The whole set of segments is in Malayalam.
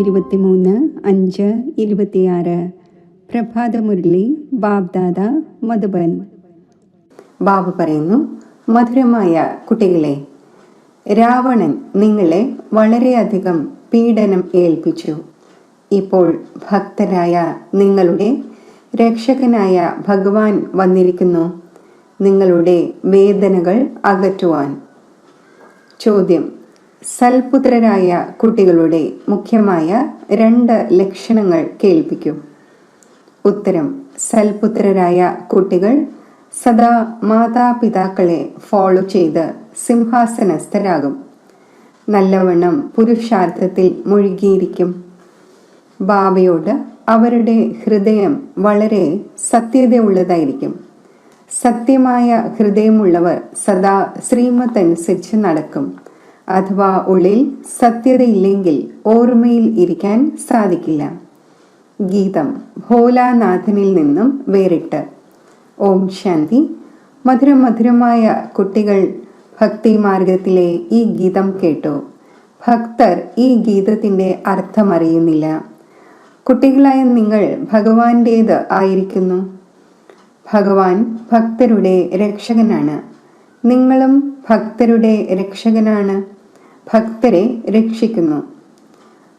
23/5/26 പ്രഭാതമുരളി ബാബ്ദാദ മധുബൻ. ബാബു പറയുന്നു, മധുരമായ കുട്ടികളെ, രാവണൻ നിങ്ങളെ വളരെയധികം പീഡനം ഏൽപ്പിച്ചു. ഇപ്പോൾ ഭക്തരായ നിങ്ങളുടെ രക്ഷകനായ ഭഗവാൻ വന്നിരിക്കുന്നു നിങ്ങളുടെ വേദനകൾ അകറ്റുവാൻ. ചോദ്യം: സൽപുത്രരായ കുട്ടികളുടെ മുഖ്യമായ 2 ലക്ഷണങ്ങൾ കേൾപ്പിക്കൂ. ഉത്തരം: സൽപുത്രരായ കുട്ടികൾ സദാ മാതാപിതാക്കളെ ഫോളോ ചെയ്ത് സിംഹാസനസ്ഥരാകും. നല്ലവണ്ണം പുരുഷാർത്ഥത്തിൽ മുഴുകിയിരിക്കും. ബാബയോട് അവരുടെ ഹൃദയം വളരെ സത്യതയുള്ളതായിരിക്കും. സത്യമായ ഹൃദയമുള്ളവർ സദാ ശ്രീമത്ത് അനുസരിച്ച് നടക്കും. അഥവാ ഉള്ളിൽ സത്യതയില്ലെങ്കിൽ ഓർമ്മയിൽ ഇരിക്കാൻ സാധിക്കില്ല. ഗീതം ഭോലാനാഥനിൽ നിന്നും വേറിട്ട്. ഓം ശാന്തി. മധുരമധുരമായ കുട്ടികൾ ഭക്തിമാർഗത്തിലെ ഈ ഗീതം കേട്ടോ. ഭക്തർ ഈ ഗീതത്തിന്റെ അർത്ഥം അറിയുന്നില്ല. കുട്ടികളായ നിങ്ങൾ ഭഗവാന്റേത് ആയിരിക്കുന്നു. ഭഗവാൻ ഭക്തരുടെ രക്ഷകനാണ്. നിങ്ങളും ഭക്തരുടെ രക്ഷകനാണ്. ഭക്തരെ രക്ഷിക്കുന്നു.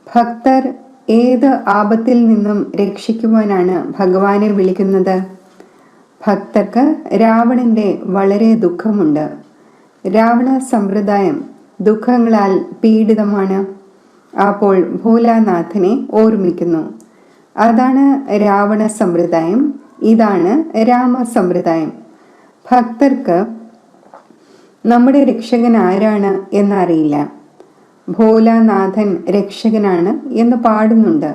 ഭക്തർ ഏത് ആപത്തിൽ നിന്നും രക്ഷിക്കുവാനാണ് ഭഗവാനെ വിളിക്കുന്നത്? ഭക്തർക്ക് രാവണന്റെ വളരെ ദുഃഖമുണ്ട്. രാവണ സമ്പ്രദായം ദുഃഖങ്ങളാൽ പീഡിതമാണ്. അപ്പോൾ ഭോലാനാഥനെ ഓർമ്മിക്കുന്നു. അതാണ് രാവണ സമ്പ്രദായം. ഇതാണ് രാമ സമ്പ്രദായം. ഭക്തർക്ക് നമ്മുടെ രക്ഷകൻ ആരാണ് എന്നറിയില്ല. ഭോലാനാഥൻ രക്ഷകനാണ് എന്ന് പാടുന്നുണ്ട്.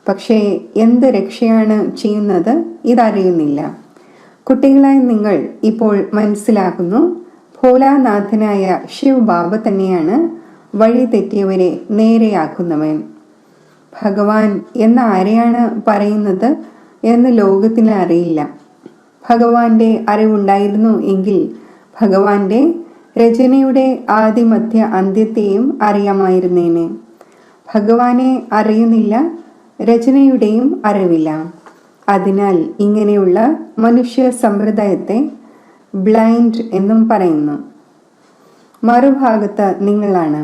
പക്ഷേ എന്ത് രക്ഷയാണ് ചെയ്യുന്നത് ഇതറിയുന്നില്ല. കുട്ടികളായി നിങ്ങൾ ഇപ്പോൾ മനസ്സിലാക്കുന്നു, ഭോലാനാഥനായ ശിവ് ബാബ തന്നെയാണ് വഴി തെറ്റിയവരെ നേരെയാക്കുന്നവൻ. ഭഗവാൻ എന്ന ആരെയാണ് പറയുന്നത് എന്ന് ലോകത്തിന് അറിയില്ല. ഭഗവാന്റെ അറിവുണ്ടായിരുന്നു എങ്കിൽ ഭഗവാന്റെ രചനയുടെ ആദിമധ്യ അന്ത്യത്തെയും അറിയാമായിരുന്നേനെ. ഭഗവാനെ അറിയുന്നില്ല, രചനയുടെയും അറിവില്ല. അതിനാൽ ഇങ്ങനെയുള്ള മനുഷ്യ സമ്പ്രദായത്തെ ബ്ലൈൻഡ് എന്നും പറയുന്നു. മറുഭാഗത്ത് നിങ്ങളാണ്.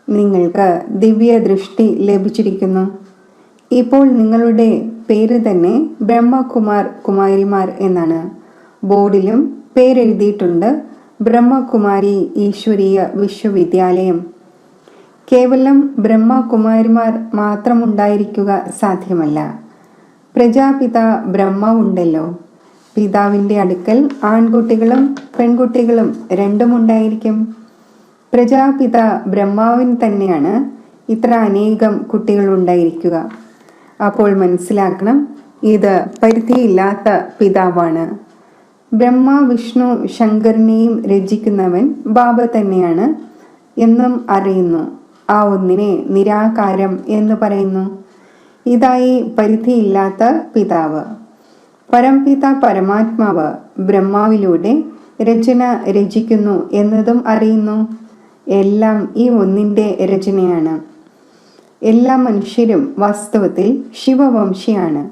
നിങ്ങൾക്ക് ദിവ്യ ദൃഷ്ടി ലഭിച്ചിരിക്കുന്നു. ഇപ്പോൾ നിങ്ങളുടെ പേര് തന്നെ ബ്രഹ്മകുമാർ കുമാരിമാർ എന്നാണ്. ബോർഡിലും പേരെഴുതിയിട്ടുണ്ട്, ബ്രഹ്മകുമാരി ഈശ്വരീയ വിശ്വവിദ്യാലയം. കേവലം ബ്രഹ്മകുമാരിമാർ മാത്രമുണ്ടായിരിക്കുക സാധ്യമല്ല. പ്രജാപിത ബ്രഹ്മാവുണ്ടല്ലോ. പിതാവിൻ്റെ അടുക്കൽ ആൺകുട്ടികളും പെൺകുട്ടികളും രണ്ടും ഉണ്ടായിരിക്കും. പ്രജാപിത ബ്രഹ്മാവിന് തന്നെയാണ് ഇത്ര അനേകം കുട്ടികൾ ഉണ്ടായിരിക്കുക. അപ്പോൾ മനസ്സിലാക്കണം, ഇത് പരിധിയില്ലാത്ത പിതാവാണ്. ബ്രഹ്മ വിഷ്ണു ശങ്കരനെയും രചിക്കുന്നവൻ ബാബ തന്നെയാണ് എന്നും അറിയുന്നു. ആ ഒന്നിനെ നിരാകാരം എന്ന് പറയുന്നു. ഇതായി പരിധിയില്ലാത്ത പിതാവ്. പരംപിത പരമാത്മാവ് ബ്രഹ്മാവിലൂടെ രചന രചിക്കുന്നു എന്നതും അറിയുന്നു. എല്ലാം ഈ ഒന്നിൻ്റെ രചനയാണ്. എല്ലാ മനുഷ്യരും വാസ്തവത്തിൽ ശിവവംശിയാണ്.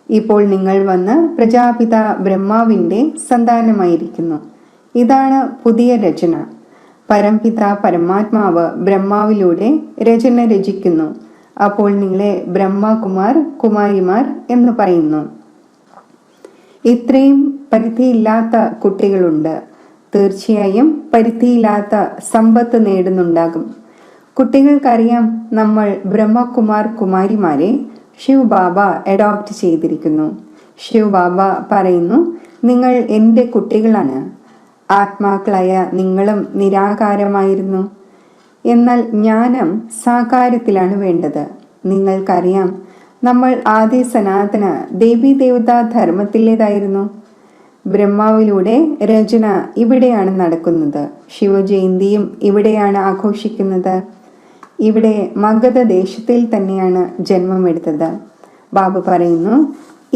ഇപ്പോൾ നിങ്ങൾ വന്ന് പ്രജാപിത ബ്രഹ്മാവിൻ്റെ സന്താനമായിരിക്കുന്നു. ഇതാണ് പുതിയ രചന. പരംപിത പരമാത്മാവ് ബ്രഹ്മാവിലൂടെ രചന രചിക്കുന്നു. അപ്പോൾ നിങ്ങളെ ബ്രഹ്മകുമാർ കുമാരിമാർ എന്ന് പറയുന്നു. ഇത്രയും പരിധിയില്ലാത്ത കുട്ടികളുണ്ട്. തീർച്ചയായും പരിധിയില്ലാത്ത സമ്പത്ത് നേടുന്നുണ്ടാകും. കുട്ടികൾക്കറിയാം, നമ്മൾ ബ്രഹ്മകുമാർ കുമാരിമാരെ ശിവ് ബാബ അഡോപ്റ്റ് ചെയ്തിരിക്കുന്നു. ശിവ് ബാബ പറയുന്നു, നിങ്ങൾ എൻ്റെ കുട്ടികളാണ്. ആത്മാക്കളായ നിങ്ങളും നിരാകാരമായിരുന്നു. എന്നാൽ ജ്ഞാനം സാകാരത്തിലാണ് വേണ്ടത്. നിങ്ങൾക്കറിയാം, നമ്മൾ ആദി സനാതന ദേവീ ദേവതാ ധർമ്മത്തിലേതായിരുന്നു. ബ്രഹ്മാവിലൂടെ രചന ഇവിടെയാണ് നടക്കുന്നത്. ശിവജയന്തിയും ഇവിടെയാണ് ആഘോഷിക്കുന്നത്. ഇവിടെ മഗധ ദേശത്തിൽ തന്നെയാണ് ജന്മമെടുത്തത്. ബാബു പറയുന്നു,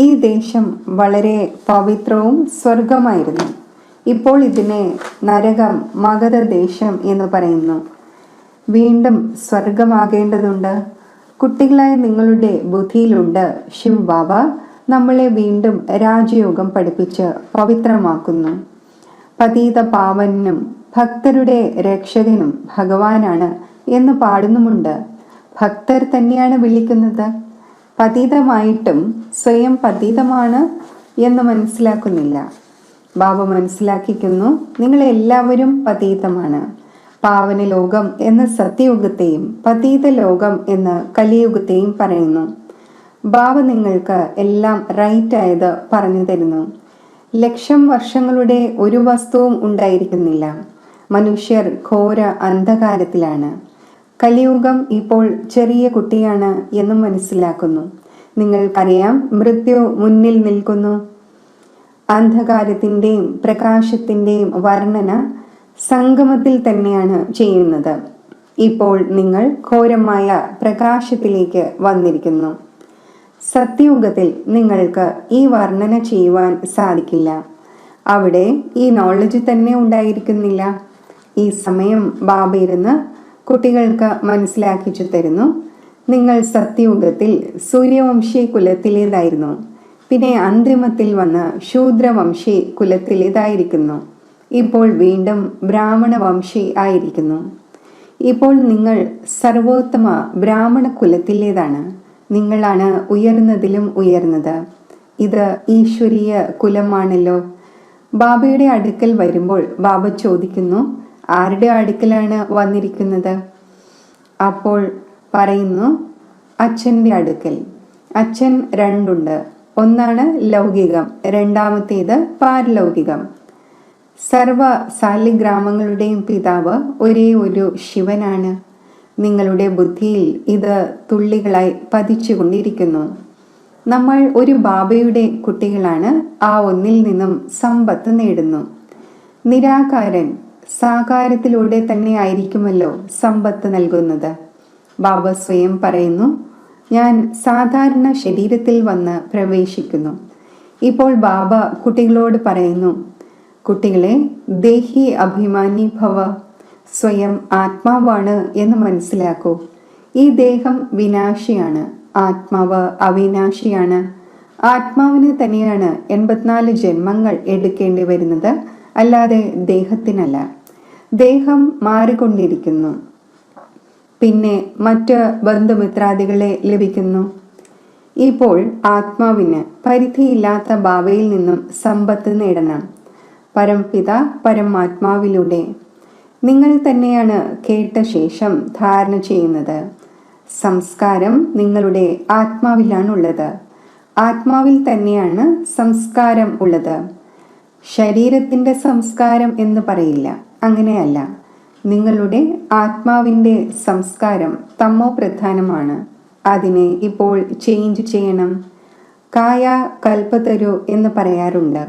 ഈ ദേശം വളരെ പവിത്രവും സ്വർഗമായിരുന്നു. ഇപ്പോൾ ഇതിനെ നരകം മഗധ ദേശം എന്ന് പറയുന്നു. വീണ്ടും സ്വർഗമാകേണ്ടതുണ്ട്. കുട്ടികളായ നിങ്ങളുടെ ബുദ്ധിയിലുണ്ട് ശിവ് ബാബ നമ്മളെ വീണ്ടും രാജയോഗം പഠിപ്പിച്ച് പവിത്രമാക്കുന്നു. പതീത പാവനും ഭക്തരുടെ രക്ഷകനും ഭഗവാനാണ് എന്ന് പാടുന്നുമുണ്ട്. ഭക്തർ തന്നെയാണ് വിളിക്കുന്നത്. പതീതമായിട്ടും സ്വയം പതീതമാണ് എന്ന് മനസ്സിലാക്കുന്നില്ല. ബാബ മനസ്സിലാക്കിക്കുന്നു, നിങ്ങളെല്ലാവരും പതീതമാണ്. പാവന ലോകം എന്ന സത്യയുഗത്തെയും പതീത ലോകം എന്ന് കലിയുഗത്തെയും പറയുന്നു. ബാബ നിങ്ങൾക്ക് എല്ലാം റൈറ്റ് ആയത് പറഞ്ഞു തരുന്നു. ലക്ഷം വർഷങ്ങളുടെ ഒരു വസ്തുവും ഉണ്ടായിരിക്കുന്നില്ല. മനുഷ്യർ ഘോര അന്ധകാരത്തിലാണ്. കലിയുഗം ഇപ്പോൾ ചെറിയ കുട്ടിയാണ് എന്ന് മനസ്സിലാക്കുന്നു. നിങ്ങൾക്കറിയാം, മൃത്യു മുന്നിൽ നിൽക്കുന്നു. അന്ധകാരത്തിൻ്റെയും പ്രകാശത്തിൻ്റെയും വർണ്ണന സംഗമത്തിൽ തന്നെയാണ് ചെയ്യുന്നത്. ഇപ്പോൾ നിങ്ങൾ ഘോരമായ പ്രകാശത്തിലേക്ക് വന്നിരിക്കുന്നു. സത്യയുഗത്തിൽ നിങ്ങൾക്ക് ഈ വർണ്ണന ചെയ്യുവാൻ സാധിക്കില്ല. അവിടെ ഈ നോളജ് തന്നെ ഉണ്ടായിരിക്കുന്നില്ല. ഈ സമയം ബാബ ഇരുന്ന് കുട്ടികൾക്ക് മനസ്സിലാക്കിച്ചു തരുന്നു. നിങ്ങൾ സത്യയുഗത്തിൽ സൂര്യവംശി കുലത്തിലേതായിരുന്നു, പിന്നെ അന്തിമത്തിൽ വന്ന് ശൂദ്രവംശി കുലത്തിലേതായിരിക്കുന്നു. ഇപ്പോൾ വീണ്ടും ബ്രാഹ്മണ വംശി ആയിരിക്കുന്നു. ഇപ്പോൾ നിങ്ങൾ സർവോത്തമ ബ്രാഹ്മണ കുലത്തിലേതാണ്. നിങ്ങളാണ് ഉയർന്നതിലും ഉയർന്നത്. ഇത് ഈശ്വരീയ കുലമാണല്ലോ. ബാബയുടെ അടുക്കൽ വരുമ്പോൾ ബാബ ചോദിക്കുന്നു, ആരുടെ അടുക്കലാണ് വന്നിരിക്കുന്നത്? അപ്പോൾ പറയുന്നു, അച്ഛൻ്റെ അടുക്കൽ. അച്ഛൻ രണ്ടുണ്ട്. ഒന്നാണ് ലൗകികം, രണ്ടാമത്തേത് പാരലൗകികം. സർവ സാലിഗ്രാമങ്ങളുടെയും പിതാവ് ഒരേ ഒരു ശിവനാണ്. നിങ്ങളുടെ ബുദ്ധിയിൽ ഇത് തുള്ളികളായി പതിച്ചുകൊണ്ടിരിക്കുന്നു. നമ്മൾ ഒരു ബാബയുടെ കുട്ടികളാണ്. ആ ഒന്നിൽ നിന്നും സമ്പത്ത് നേടുന്നു. നിരാകാരൻ സാകാരത്തിലൂടെ തന്നെ ആയിരിക്കുമല്ലോ സമ്പത്ത് നൽകുന്നത്. ബാബ സ്വയം പറയുന്നു, ഞാൻ സാധാരണ ശരീരത്തിൽ വന്ന് പ്രവേശിക്കുന്നു. ഇപ്പോൾ ബാബ കുട്ടികളോട് പറയുന്നു, കുട്ടികളെ, ദേഹി അഭിമാനി ഭവ, സ്വയം ആത്മാവാണ് എന്ന് മനസ്സിലാക്കൂ. ഈ ദേഹം വിനാശിയാണ്, ആത്മാവ് അവിനാശിയാണ്. ആത്മാവിന് തന്നെയാണ് 84 ജന്മങ്ങൾ എടുക്കേണ്ടി വരുന്നത്, അല്ലാതെ ദേഹത്തിനല്ല. ദേഹം മാറിക്കൊണ്ടിരിക്കുന്നു, പിന്നെ മറ്റ് ബന്ധുമിത്രാദികളെ ലഭിക്കുന്നു. ഇപ്പോൾ ആത്മാവിന് പരിധിയില്ലാത്ത ബാബയിൽ നിന്നും സമ്പത്ത് നേടണം. പരംപിത പരമാത്മാവിലൂടെ നിങ്ങൾ തന്നെയാണ് കേട്ട ശേഷം ധാരണ ചെയ്യുന്നത്. സംസ്കാരം നിങ്ങളുടെ ആത്മാവിലാണുള്ളത്. ആത്മാവിൽ തന്നെയാണ് സംസ്കാരം ഉള്ളത്. ശരീരത്തിന്റെ സംസ്കാരം എന്ന് പറയില്ല, അങ്ങനെയല്ല. നിങ്ങളുടെ ആത്മാവിൻ്റെ സംസ്കാരം തമോ പ്രധാനമാണ്. അതിനെ ഇപ്പോൾ ചേഞ്ച് ചെയ്യണം. കായ കൽപ്പതരു എന്ന് പറയാറുണ്ട്.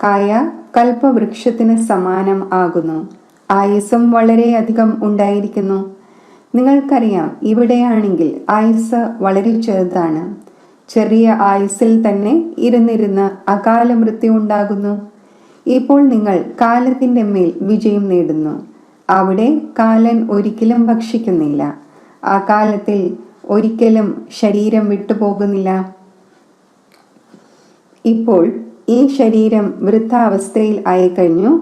കായ കൽപ്പവൃക്ഷത്തിന് സമാനം ആകുന്നു. ആയുസ്സും വളരെയധികം ഉണ്ടായിരിക്കുന്നു. നിങ്ങൾക്കറിയാം, ഇവിടെയാണെങ്കിൽ ആയുസ് വളരെ ചെറുതാണ്. ചെറിയ ആയുസ്സിൽ തന്നെ ഇരുന്നിരുന്ന് അകാല മൃത്യു ഉണ്ടാകുന്നു. ഇപ്പോൾ നിങ്ങൾ കാലത്തിൻ്റെ മേൽ വിജയം നേടുന്നു. അവിടെ കാലൻ ഒരിക്കലും ഭക്ഷിക്കുന്നില്ല. ആ കാലത്തിൽ ഒരിക്കലും ശരീരം വിട്ടുപോകുന്നില്ല. ഇപ്പോൾ ഈ ശരീരം വൃദ്ധാവസ്ഥയിൽ ആയിക്കഴിഞ്ഞു.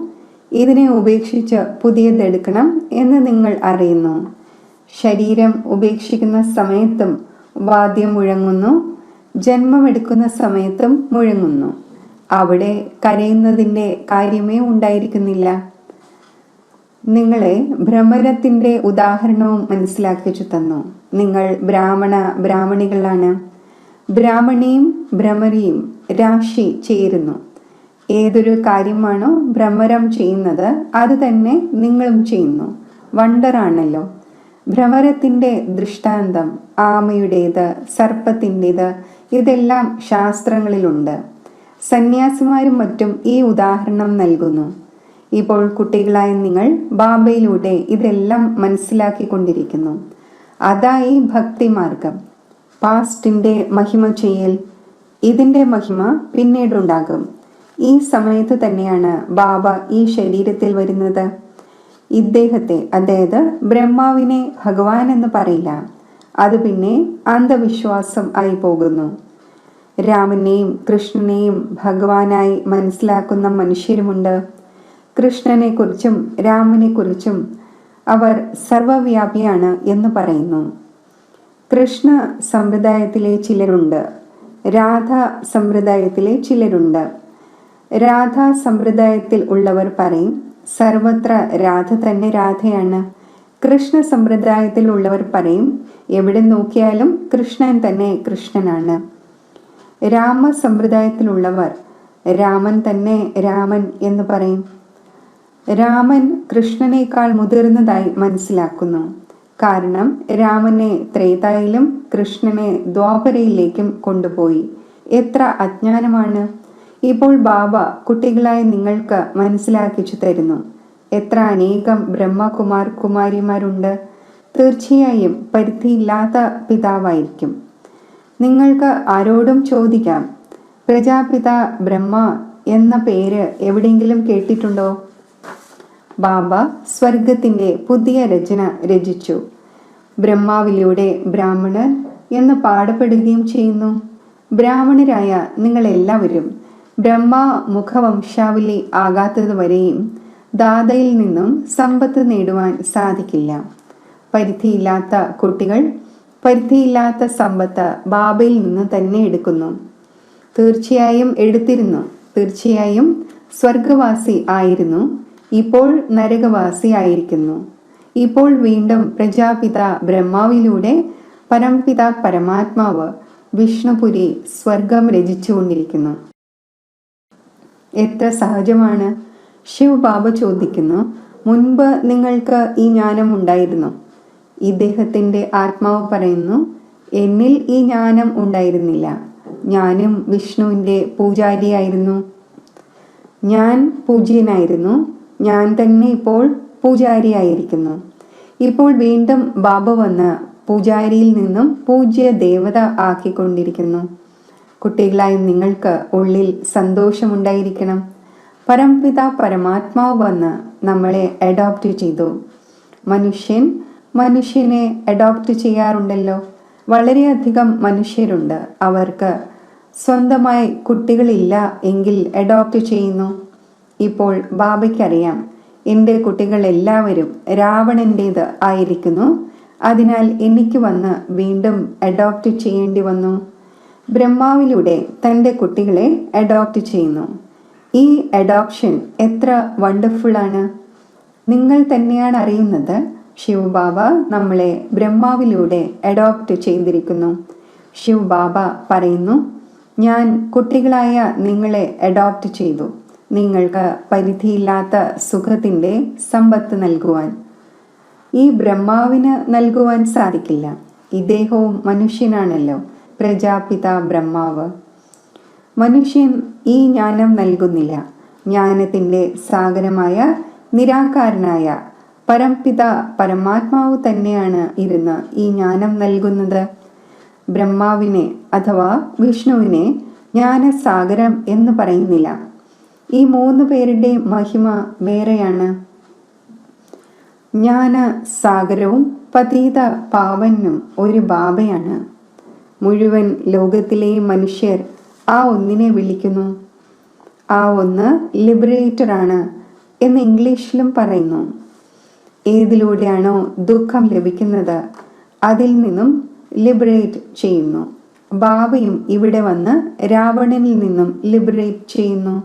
ഇതിനെ ഉപേക്ഷിച്ച് പുതിയതെടുക്കണം എന്ന് നിങ്ങൾ അറിയുന്നു. ശരീരം ഉപേക്ഷിക്കുന്ന സമയത്തും വാദ്യം മുഴങ്ങുന്നു, ജന്മമെടുക്കുന്ന സമയത്തും മുഴങ്ങുന്നു. അവിടെ കരയുന്നതിൻ്റെ കാര്യമേ ഉണ്ടായിരിക്കുന്നില്ല. നിങ്ങളെ ഭ്രമരത്തിൻ്റെ ഉദാഹരണവും മനസ്സിലാക്കിച്ചു തന്നു. നിങ്ങൾ ബ്രാഹ്മണികളാണ്. ബ്രാഹ്മണിയും ഭ്രമരിയും രാശി ചേരുന്നു. ഏതൊരു കാര്യമാണോ ഭ്രമരം ചെയ്യുന്നത് അത് തന്നെ നിങ്ങളും ചെയ്യുന്നു. വണ്ടറാണല്ലോ. ഭ്രമരത്തിൻ്റെ ദൃഷ്ടാന്തം ആമയുടേത്, സർപ്പത്തിൻ്റെത്, ഇതെല്ലാം ശാസ്ത്രങ്ങളിലുണ്ട്. സന്യാസിമാരും മറ്റും ഈ ഉദാഹരണം നൽകുന്നു. ഇപ്പോൾ കുട്ടികളായ നിങ്ങൾ ബാബയിലൂടെ ഇതെല്ലാം മനസ്സിലാക്കിക്കൊണ്ടിരിക്കുന്നു. അതായി ഭക്തിമാർഗം. പാസ്റ്റിൻ്റെ മഹിമ ചെയ്യൽ, ഇതിൻ്റെ മഹിമ പിന്നീടുണ്ടാകും. ഈ സമയത്ത് തന്നെയാണ് ബാബ ഈ ശരീരത്തിൽ വരുന്നത്. ഇദ്ദേഹത്തെ, അതായത് ബ്രഹ്മാവിനെ ഭഗവാൻ എന്ന് പറയില്ല. അത് പിന്നെ അന്ധവിശ്വാസം ആയി പോകുന്നു. രാമനെയും കൃഷ്ണനെയും ഭഗവാനായി മനസ്സിലാക്കുന്ന മനുഷ്യരുമുണ്ട്. കൃഷ്ണനെക്കുറിച്ചും രാമനെക്കുറിച്ചും അവർ സർവവ്യാപിയാണ് എന്ന് പറയുന്നു. കൃഷ്ണ സമ്പ്രദായത്തിലെ ചിലരുണ്ട്, രാധ സമ്പ്രദായത്തിലെ ചിലരുണ്ട്. രാധ സമ്പ്രദായത്തിൽ ഉള്ളവർ പറയും സർവത്ര രാധ തന്നെ രാധയാണ്. കൃഷ്ണ സമ്പ്രദായത്തിൽ ഉള്ളവർ പറയും എവിടെ നോക്കിയാലും കൃഷ്ണൻ തന്നെ കൃഷ്ണനാണ്. രാമ സമ്പ്രദായത്തിലുള്ളവർ രാമൻ തന്നെ രാമൻ എന്ന് പറയും. രാമൻ കൃഷ്ണനേക്കാൾ മുതിർന്നതായി മനസ്സിലാക്കുന്നു. കാരണം രാമനെ ത്രേതായിലും കൃഷ്ണനെ ദ്വാപരയിലേക്കും കൊണ്ടുപോയി. എത്ര അജ്ഞാനമാണ്! ഇപ്പോൾ ബാബ കുട്ടികളായ നിങ്ങൾക്ക് മനസ്സിലാക്കിച്ചു തരുന്നു. എത്ര അനേകം ബ്രഹ്മകുമാർ കുമാരിമാരുണ്ട്. തീർച്ചയായും പരിധിയില്ലാത്ത പിതാവായിരിക്കും. നിങ്ങൾക്ക് ആരോടും ചോദിക്കാം, പ്രജാപിത ബ്രഹ്മ എന്ന പേര് എവിടെയെങ്കിലും കേട്ടിട്ടുണ്ടോ? ബാബ സ്വർഗത്തിന്റെ പുതിയ രചന രചിച്ചു. ബ്രഹ്മാവിലൂടെ ബ്രാഹ്മണർ എന്ന് പാടപ്പെടുകയും ചെയ്യുന്നു. ബ്രാഹ്മണരായ നിങ്ങളെല്ലാവരും ബ്രഹ്മ മുഖവംശാവലി ആകാത്തതുവരെയും ദാതയിൽ നിന്നും സമ്പത്ത് നേടുവാൻ സാധിക്കില്ല. പരിധിയില്ലാത്ത കുട്ടികൾ പരിധിയില്ലാത്ത സമ്പത്ത് ബാബയിൽ നിന്ന് തന്നെ എടുക്കുന്നു. തീർച്ചയായും എടുത്തിരുന്നു. തീർച്ചയായും സ്വർഗവാസി ആയിരുന്നു. ഇപ്പോൾ നരകവാസി ആയിരിക്കുന്നു. ഇപ്പോൾ വീണ്ടും പ്രജാപിത ബ്രഹ്മാവിലൂടെ പരംപിത പരമാത്മാവ് വിഷ്ണുപുരി സ്വർഗം രചിച്ചുകൊണ്ടിരിക്കുന്നു. എത്ര സഹജമാണ്! ശിവ് ബാബ ചോദിക്കുന്നു, മുൻപ് നിങ്ങൾക്ക് ഈ ജ്ഞാനം ഉണ്ടായിരുന്നു? ഇദ്ദേഹത്തിന്റെ ആത്മാവ് പറയുന്നു, എന്നിൽ ഈ ജ്ഞാനം ഉണ്ടായിരുന്നില്ല. ഞാനും വിഷ്ണുവിന്റെ പൂജാരിയായിരുന്നു. ഞാൻ പൂജ്യനായിരുന്നു. ഞാൻ തന്നെ ഇപ്പോൾ പൂജാരിയായിരിക്കുന്നു. ഇപ്പോൾ വീണ്ടും ബാബ വന്ന് പൂജാരിയിൽ നിന്നും പൂജ്യ ദേവത ആക്കിക്കൊണ്ടിരിക്കുന്നു. കുട്ടികളായി നിങ്ങൾക്ക് ഉള്ളിൽ സന്തോഷമുണ്ടായിരിക്കണം. പരംപിത പരമാത്മാവ് വന്ന് നമ്മളെ അഡോപ്റ്റ് ചെയ്തു. മനുഷ്യനെ അഡോപ്റ്റ് ചെയ്യാറുണ്ടല്ലോ. വളരെയധികം മനുഷ്യരുണ്ട്. അവർക്ക് സ്വന്തമായി കുട്ടികളില്ല എങ്കിൽ അഡോപ്റ്റ് ചെയ്യുന്നു. ഇപ്പോൾ ബാബയ്ക്കറിയാം എൻ്റെ കുട്ടികൾ എല്ലാവരും രാവണൻ്റേത് ആയിരിക്കുന്നു. അതിനാൽ എനിക്ക് വന്ന് വീണ്ടും അഡോപ്റ്റ് ചെയ്യേണ്ടി വന്നു. ബ്രഹ്മാവിലൂടെ തൻ്റെ കുട്ടികളെ അഡോപ്റ്റ് ചെയ്യുന്നു. ഈ അഡോപ്ഷൻ എത്ര വണ്ടർഫുൾ ആണ്! നിങ്ങൾ തന്നെയാണ് അറിയുന്നത്. ശിവ് ബാബ നമ്മളെ ബ്രഹ്മാവിലൂടെ അഡോപ്റ്റ് ചെയ്തിരിക്കുന്നു. ശിവ് ബാബ പറയുന്നു, ഞാൻ കുട്ടികളായ നിങ്ങളെ അഡോപ്റ്റ് ചെയ്തു നിങ്ങൾക്ക് പരിധിയില്ലാത്ത സുഖത്തിൻ്റെ സമ്പത്ത് നൽകുവാൻ. ഈ ബ്രഹ്മാവിന് നൽകുവാൻ സാധിക്കില്ല. ഇദ്ദേഹവും മനുഷ്യനാണല്ലോ, പ്രജാപിത ബ്രഹ്മാവ്. മനുഷ്യൻ ഈ ജ്ഞാനം നൽകുന്നില്ല. ജ്ഞാനത്തിൻ്റെ സാഗരമായ നിരാകാരനായ പരംപിത പരമാത്മാവ് തന്നെയാണ് ഇരുന്ന് ഈ ജ്ഞാനം നൽകുന്നത്. ബ്രഹ്മാവിനെ അഥവാ വിഷ്ണുവിനെ ജ്ഞാനസാഗരം എന്ന് പറയുന്നില്ല. ഈ 3 പേരുടെ മഹിമ വേറെയാണ്. ജ്ഞാനസാഗരവും പതീത പാവനും ഒരു ബാബയാണ്. മുഴുവൻ ലോകത്തിലെയും മനുഷ്യർ ആ ഒന്നിനെ വിളിക്കുന്നു. ആ ഒന്ന് ലിബറേറ്ററാണ് എന്ന് ഇംഗ്ലീഷിലും പറയുന്നു. ഏതിലൂടെയാണോ ദുഃഖം ലഭിക്കുന്നത് അതിൽ നിന്നും ലിബറേറ്റ് ചെയ്യുന്നു. ബാബയും ഇവിടെ വന്ന് രാവണനിൽ നിന്നും ലിബറേറ്റ് ചെയ്യുന്നു.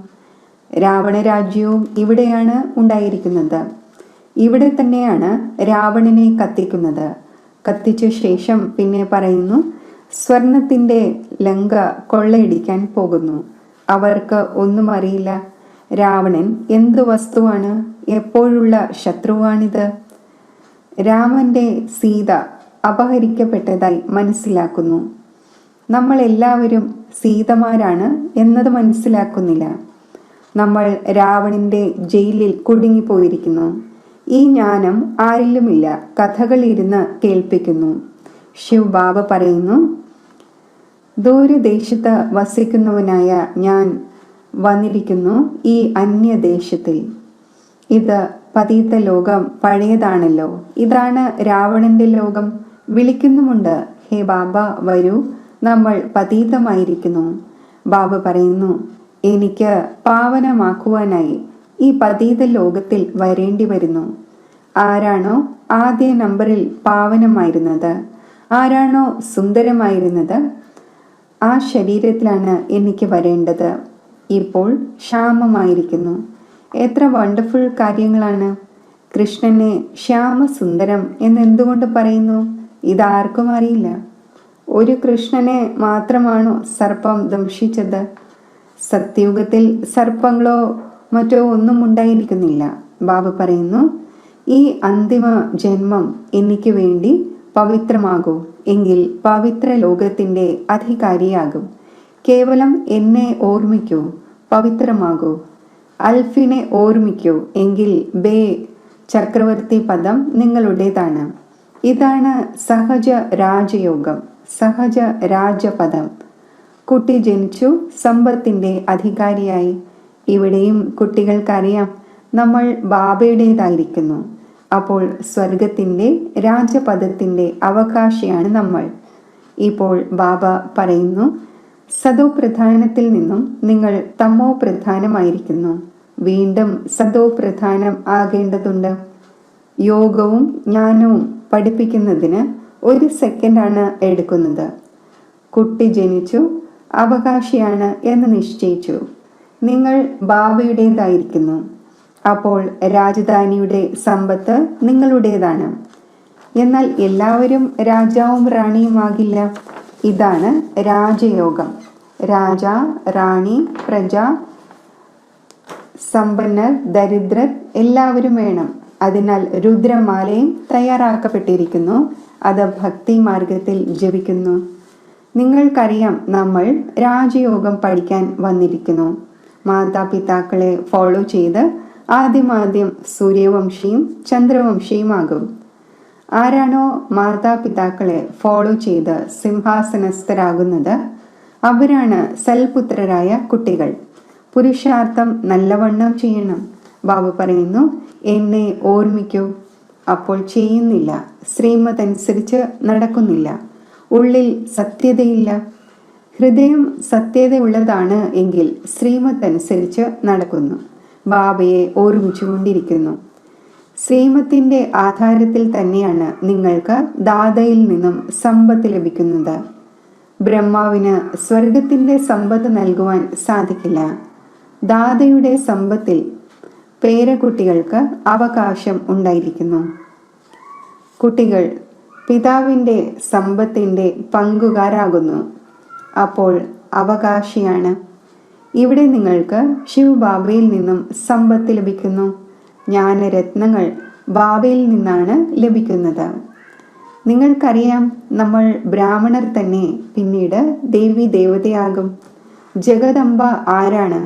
രാവണ രാജ്യവും ഇവിടെയാണ് ഉണ്ടായിരിക്കുന്നത്. ഇവിടെ തന്നെയാണ് രാവണനെ കത്തിക്കുന്നത്. കത്തിച്ച ശേഷം പിന്നെ പറയുന്നു, സ്വർണത്തിൻ്റെ ലങ്ക കൊള്ളയടിക്കാൻ പോകുന്നു. അവർക്ക് ഒന്നും അറിയില്ല. രാവണൻ എന്ത് വസ്തുവാണ്? എപ്പോഴുള്ള ശത്രുവാണിത്. രാമന്റെ സീത അപഹരിക്കപ്പെട്ടതായി മനസ്സിലാക്കുന്നു. നമ്മൾ എല്ലാവരും സീതമാരാണ് എന്നത് മനസ്സിലാക്കുന്നില്ല. നമ്മൾ രാവണന്റെ ജയിലിൽ കുടുങ്ങിപ്പോയിരിക്കുന്നു. ഈ ജ്ഞാനം ആരിലുമില്ല. കഥകളിരുന്ന് കേൾപ്പിക്കുന്നു. ശിവ് ബാബ പറയുന്നു, ദൂരദേശത്ത് വസിക്കുന്നവനായ ഞാൻ വന്നിരിക്കുന്നു ഈ അന്യദേശത്തിൽ. ഇത് പതീത ലോകം പഴയതാണല്ലോ. ഇതാണ് രാവണന്റെ ലോകം. വിളിക്കുന്നുമുണ്ട്, ഹേ ബാബ വരൂ, നമ്മൾ പതീതമായിരിക്കുന്നു. ബാബ പറയുന്നു, എനിക്ക് പാവനമാക്കുവാനായി ഈ പതീത ലോകത്തിൽ വരേണ്ടി വരുന്നു. ആരാണോ ആദ്യ നമ്പറിൽ പാവനമായിരുന്നത്, ആരാണോ സുന്ദരമായിരുന്നത്, ആ ശരീരത്തിലാണ് എനിക്ക് വരേണ്ടത്. ഇപ്പോൾ ക്ഷാമമായിരിക്കുന്നു. എത്ര വണ്ടർഫുൾ കാര്യങ്ങളാണ്! കൃഷ്ണനെ ശ്യാമസുന്ദരം എന്നെന്തുകൊണ്ട് പറയുന്നു? ഇതാർക്കും അറിയില്ല. ഒരു കൃഷ്ണനെ മാത്രമാണോ സർപ്പം ദംശിച്ചത്? സത്യയുഗത്തിൽ സർപ്പങ്ങളോ മറ്റോ ഒന്നും ഉണ്ടായിരിക്കുന്നില്ല. ബാബ പറയുന്നു, ഈ അന്തിമ ജന്മം എനിക്ക് വേണ്ടി പവിത്രമാകൂ, എങ്കിൽ പവിത്ര ലോകത്തിൻ്റെ അധികാരിയാകും. കേവലം എന്നെ ഓർമ്മിക്കൂ, പവിത്രമാകൂ. അൽഫിനെ ഓർമ്മിക്കൂ, എങ്കിൽ ബേ ചക്രവർത്തി പദം നിങ്ങളുടേതാണ്. ഇതാണ് സഹജ രാജയോഗം, സഹജ രാജപദം. കുട്ടി ജനിച്ചു, സമ്പത്തിൻ്റെ അധികാരിയായി. ഇവിടെയും കുട്ടികൾക്കറിയാം നമ്മൾ ബാബയുടേതായിരിക്കുന്നു. അപ്പോൾ സ്വർഗത്തിൻ്റെ രാജപദത്തിൻ്റെ അവകാശിയാണ് നമ്മൾ. ഇപ്പോൾ ബാബ പറയുന്നു, സദോ പ്രധാനത്തിൽ നിന്നും നിങ്ങൾ തമോ പ്രധാനമായിരിക്കുന്നു. വീണ്ടും സദോ പ്രധാനം ആകേണ്ടതുണ്ട്. യോഗവും ജ്ഞാനവും പഠിപ്പിക്കുന്നതിന് 1 സെക്കൻഡാണ് എടുക്കുന്നത്. കുട്ടി ജനിച്ചു, അവകാശിയാണ് എന്ന് നിശ്ചയിച്ചു. നിങ്ങൾ ബാബയുടേതായിരിക്കുന്നു. അപ്പോൾ രാജധാനിയുടെ സമ്പത്ത് നിങ്ങളുടേതാണ്. എന്നാൽ എല്ലാവരും രാജാവും റാണിയുമാകില്ല. ഇതാണ് രാജയോഗം. രാജ, റാണി, പ്രജ, സമ്പന്നർ, ദരിദ്രർ എല്ലാവരും വേണം. അതിനാൽ രുദ്രമാലയും തയ്യാറാക്കപ്പെട്ടിരിക്കുന്നു. അത് ഭക്തി മാർഗത്തിൽ ജപിക്കുന്നു. നിങ്ങൾക്കറിയാം നമ്മൾ രാജയോഗം പഠിക്കാൻ വന്നിരിക്കുന്നു. മാതാപിതാക്കളെ ഫോളോ ചെയ്ത് ആദ്യം സൂര്യവംശിയും ചന്ദ്രവംശിയുമാകും. ആരാണോ മാതാപിതാക്കളെ ഫോളോ ചെയ്ത് സിംഹാസനസ്ഥരാകുന്നത്, അവരാണ് സൽപുത്രരായ കുട്ടികൾ. പുരുഷാർത്ഥം നല്ലവണ്ണം ചെയ്യണം. ബാബ പറയുന്നു, എന്നെ ഓർമ്മിക്കൂ. അപ്പോൾ ചെയ്യുന്നില്ല, ശ്രീമതനുസരിച്ച് നടക്കുന്നില്ല, ഉള്ളിൽ സത്യതയില്ല. ഹൃദയം സത്യതയുള്ളതാണ് എങ്കിൽ ശ്രീമതനുസരിച്ച് നടക്കുന്നു, ബാബയെ ഓർമ്മിച്ചുകൊണ്ടിരിക്കുന്നു. ശ്രീമത്തിൻ്റെ ആധാരത്തിൽ തന്നെയാണ് നിങ്ങൾക്ക് ദാതയിൽ നിന്നും സമ്പത്ത് ലഭിക്കുന്നത്. ബ്രഹ്മാവിന് സ്വർഗത്തിൻ്റെ സമ്പത്ത് നൽകുവാൻ സാധിക്കില്ല. ദാതയുടെ സമ്പത്തിൽ പേരക്കുട്ടികൾക്ക് അവകാശം ഉണ്ടായിരിക്കുന്നു. കുട്ടികൾ പിതാവിൻ്റെ സമ്പത്തിൻ്റെ പങ്കുകാരാകുന്നു. അപ്പോൾ അവകാശിയാണ്. ഇവിടെ നിങ്ങൾക്ക് ശിവബാബയിൽ നിന്നും സമ്പത്ത് ലഭിക്കുന്നു. ജ്ഞാനരത്നങ്ങൾ ബാബയിൽ നിന്നാണ് ലഭിക്കുന്നത്. നിങ്ങൾക്കറിയാം നമ്മൾ ബ്രാഹ്മണർ തന്നെ പിന്നീട് ദേവി ദേവതയാകും. ജഗദംബ ആരാണ്?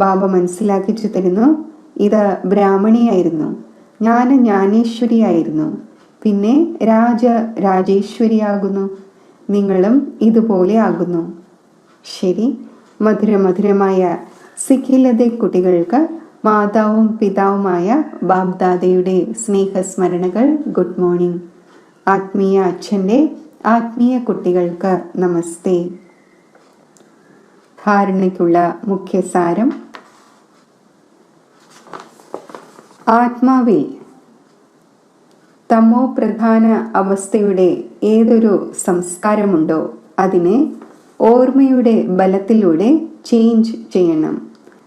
ബാബ മനസ്സിലാക്കിച്ചു തരുന്നു, ഇത് ബ്രാഹ്മണിയായിരുന്നു, ജ്ഞാനേശ്വരിയായിരുന്നു, പിന്നെ രാജേശ്വരിയാകുന്നു. നിങ്ങളും ഇതുപോലെ ആകുന്നു. ശരി, മധുരമധുരമായ സിഖിലതെ കുട്ടികൾക്ക് മാതാവും പിതാവുമായ ബാബ്ദാദയുടെ സ്നേഹസ്മരണകൾ. Good morning. ആത്മീയ അച്ഛൻ്റെ ആത്മീയ കുട്ടികൾക്ക് നമസ്തേ. ധാരണയ്ക്കുള്ള മുഖ്യസാരം: ആത്മാവിൽ തമോ പ്രധാന അവസ്ഥയുടെ ഏതൊരു സംസ്കാരമുണ്ടോ അതിനെ ഓർമ്മയുടെ ബലത്തിലൂടെ ചേഞ്ച് ചെയ്യണം.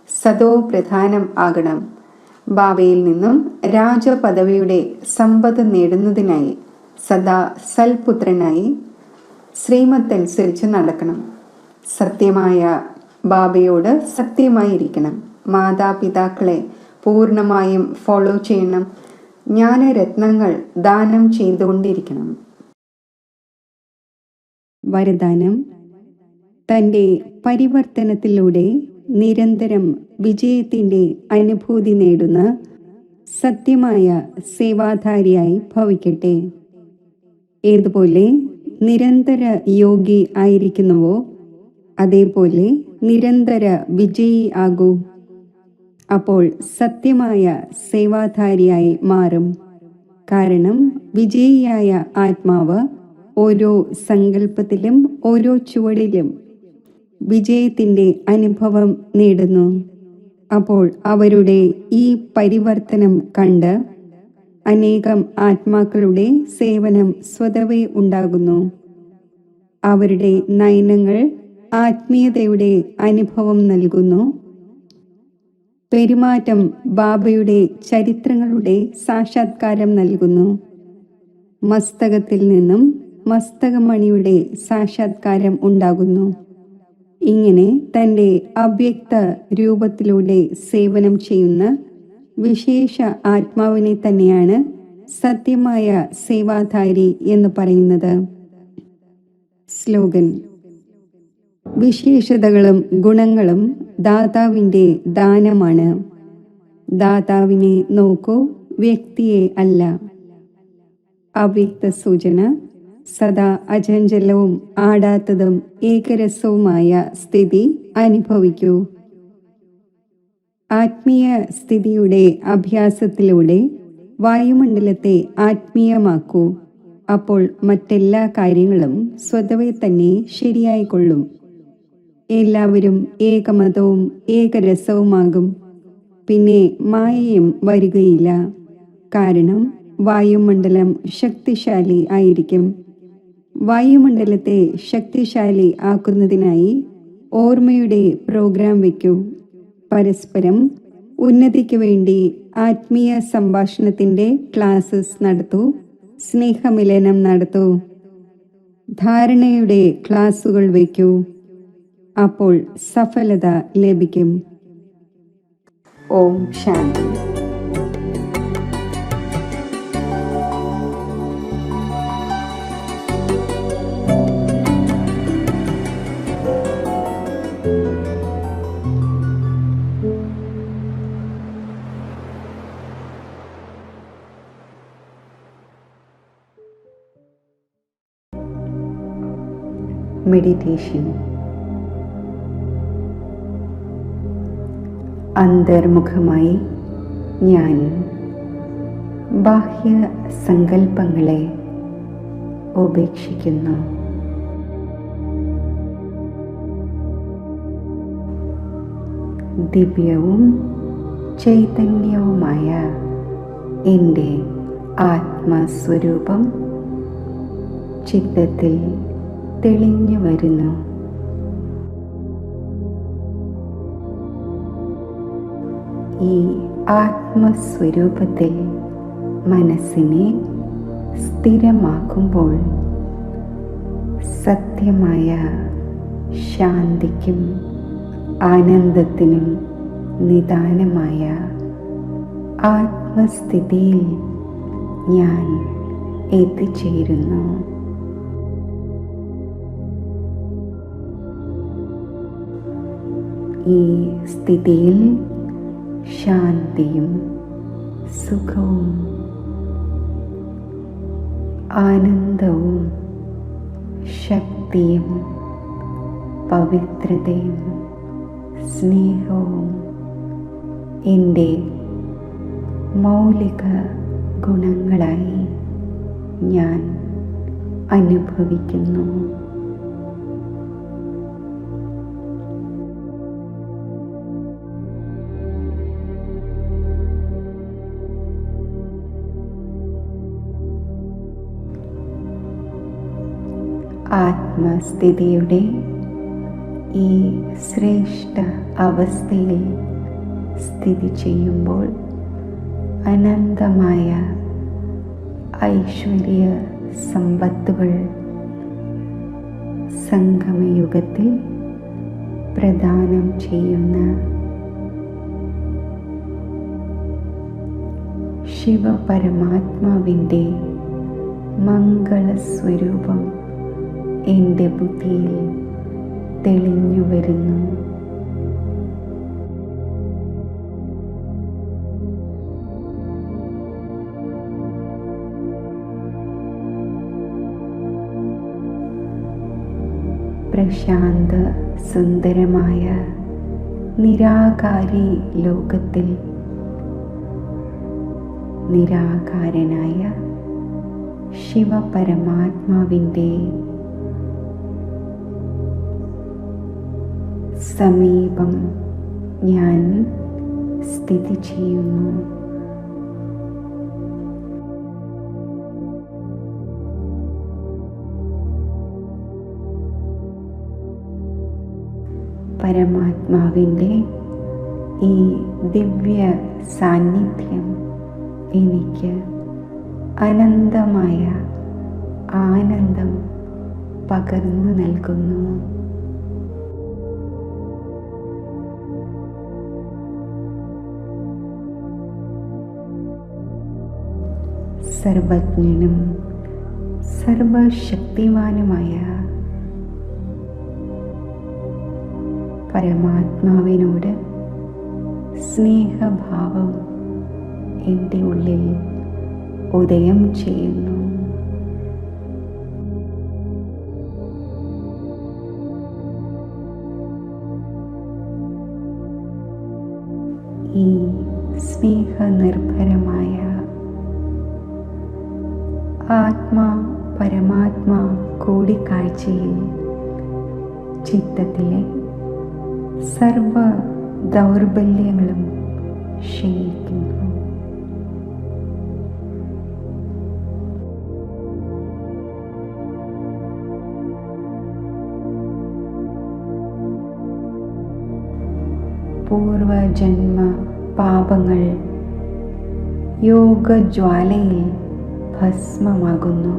സദോ പ്രധാനം ആകണം. ബാബയിൽ നിന്നും രാജപദവിയുടെ സമ്പത്ത് നേടുന്നതിനായി സദാ സൽപുത്രനായി ശ്രീമത്തനുസരിച്ച് നടക്കണം. സത്യമായ ബാബയോട് സത്യമായിരിക്കണം. മാതാപിതാക്കളെ പൂർണ്ണമായും ഫോളോ ചെയ്യണം. ജ്ഞാനരത്നങ്ങൾ ദാനം ചെയ്തുകൊണ്ടിരിക്കണം. വരദാനം: തൻ്റെ പരിവർത്തനത്തിലൂടെ നിരന്തരം വിജയത്തിൻ്റെ അനുഭൂതി നേടുന്ന സത്യമായ സേവാധാരിയായി ഭവിക്കട്ടെ. ഏതുപോലെ നിരന്തര യോഗി ആയിരിക്കുന്നുവോ അതേപോലെ നിരന്തര വിജയി ആകൂ. അപ്പോൾ സത്യമായ സേവാധാരിയായി മാറും. കാരണം വിജയിയായ ആത്മാവ് ഓരോ സങ്കല്പത്തിലും ഓരോ ചുവടിലും വിജയത്തിൻ്റെ അനുഭവം നേടുന്നു. അപ്പോൾ അവരുടെ ഈ പരിവർത്തനം കണ്ട് അനേകം ആത്മാക്കളുടെ സേവനം സ്വതവേ ഉണ്ടാകുന്നു. അവരുടെ നയനങ്ങൾ ആത്മീയതയുടെ അനുഭവം നൽകുന്നു. പെരുമാറ്റം ബാബയുടെ ചരിത്രങ്ങളുടെ സാക്ഷാത്കാരം നൽകുന്നു. മസ്തകത്തിൽ നിന്നും മസ്തകമണിയുടെ സാക്ഷാത്കാരം ഉണ്ടാകുന്നു. ഇങ്ങനെ തൻ്റെ അവ്യക്ത രൂപത്തിലൂടെ സേവനം ചെയ്യുന്ന വിശേഷ ആത്മാവിനെ തന്നെയാണ് സത്യമായ സേവാധാരി എന്ന് പറയുന്നത്. സ്ലോഗൻ: വിശേഷതകളും ഗുണങ്ങളും ദാതാവിൻ്റെ ദാനമാണ്. ദാതാവിനെ നോക്കൂ, വ്യക്തിയെ അല്ല. അവ്യക്ത സൂചന: സദാ അചഞ്ചലവും ആടാത്തതും ഏകരസവുമായ സ്ഥിതി അനുഭവിക്കൂ. ആത്മീയ സ്ഥിതിയുടെ അഭ്യാസത്തിലൂടെ വായുമണ്ഡലത്തെ ആത്മീയമാക്കൂ. അപ്പോൾ മറ്റെല്ലാ കാര്യങ്ങളും സ്വതവേ തന്നെ ശരിയായിക്കൊള്ളും. എല്ലാവരും ഏകമതവും ഏകരസവുമാകും. പിന്നെ മായയും വരികയില്ല. കാരണം വായുമണ്ഡലം ശക്തിശാലി ആയിരിക്കും. വായുമണ്ഡലത്തെ ശക്തിശാലി ആക്കുന്നതിനായി ഓർമ്മയുടെ പ്രോഗ്രാം വയ്ക്കൂ. പരസ്പരം ഉന്നതിക്ക് വേണ്ടി ആത്മീയ സംഭാഷണത്തിൻ്റെ ക്ലാസ്സസ് നടത്തൂ. സ്നേഹമിലനം നടത്തൂ. ധാരണയുടെ ക്ലാസുകൾ വയ്ക്കൂ. അപ്പോൾ സഫലത ലഭിക്കും. ഓം ശാന്തി. മെഡിറ്റേഷൻ. അന്തർമുഖമായി ഞാൻ ബാഹ്യ സങ്കല്പങ്ങളെ ഉപേക്ഷിക്കുന്നു. ദിവ്യവും ചൈതന്യവുമായ എൻ്റെ ആത്മസ്വരൂപം ചിത്തത്തിൽ തെളിഞ്ഞു വരുന്നു. ഈ ആത്മസ്വരൂപത്തിൽ മനസ്സിനെ സ്ഥിരമാക്കുമ്പോൾ സത്യമായ ശാന്തിക്കും ആനന്ദത്തിനും നിദാനമായ ആത്മസ്ഥിതിയിൽ ഞാൻ എത്തിച്ചേരുന്നു. ഈ സ്ഥിതിയിൽ ശാന്തിയും സുഖവും ആനന്ദവും ശക്തിയും പവിത്രതയും സ്നേഹവും എൻ്റെ മൗലിക ഗുണങ്ങളായി ഞാൻ അനുഭവിക്കുന്നു. ആത്മസ്ഥിതിയുടെ ഈ ശ്രേഷ്ഠ അവസ്ഥയിൽ സ്ഥിതി ചെയ്യുമ്പോൾ അനന്തമായ ഐശ്വര്യ സമ്പത്തുകൾ സംഗമയുഗത്തിൽ പ്രദാനം ചെയ്യുന്ന ശിവപരമാത്മാവിൻ്റെ മംഗളസ്വരൂപം എൻ്റെ ബുദ്ധിയിൽ തെളിഞ്ഞു വരുന്നു. പ്രശാന്ത സുന്ദരമായ നിരാകാരി ലോകത്തിൽ നിരാകാരനായ ശിവപരമാത്മാവിൻ്റെ സമീപം ഞാൻ സ്ഥിതി ചെയ്യുന്നു. പരമാത്മാവിൻ്റെ ഈ ദിവ്യ സാന്നിധ്യം എനിക്ക് അനന്തമായ ആനന്ദം പകർന്നു നൽകുന്നു. സർവജ്ഞനും സർവശക്തിമാനുമായ പരമാത്മാവിനോട് സ്നേഹഭാവം എൻ്റെ ഉള്ളിൽ ഉദയം ചെയ്യുന്നു. ഈ സ്നേഹനിർഭരമായ ആത്മാ പരമാത്മാ കൂടിക്കാഴ്ചയിൽ ചിത്തത്തിലെ സർവ ദൗർബല്യങ്ങളും ക്ഷയിക്കുന്നു. പൂർവജന്മ പാപങ്ങൾ യോഗജ്വാലയിൽ ഭസ്മമാകുന്നു.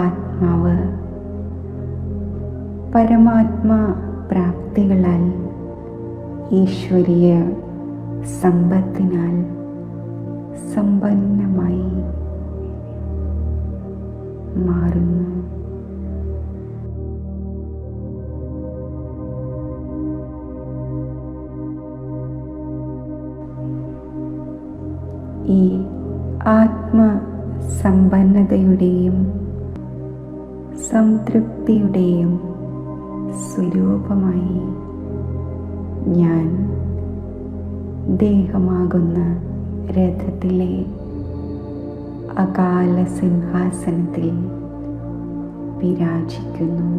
ആത്മാവ് പരമാത്മാ പ്രാപ്തികളാൽ ഈശ്വരീയ സമ്പത്തിനാൽ സമ്പന്നമായി മാറുന്നു. ഈ ആത്മസമ്പന്നതയുടെയും സംതൃപ്തിയുടെയും സ്വരൂപമായി ഞാൻ ദേഹമാകുന്ന രഥത്തിലെ അകാല സിംഹാസനത്തിൽ വിരാജിക്കുന്നു.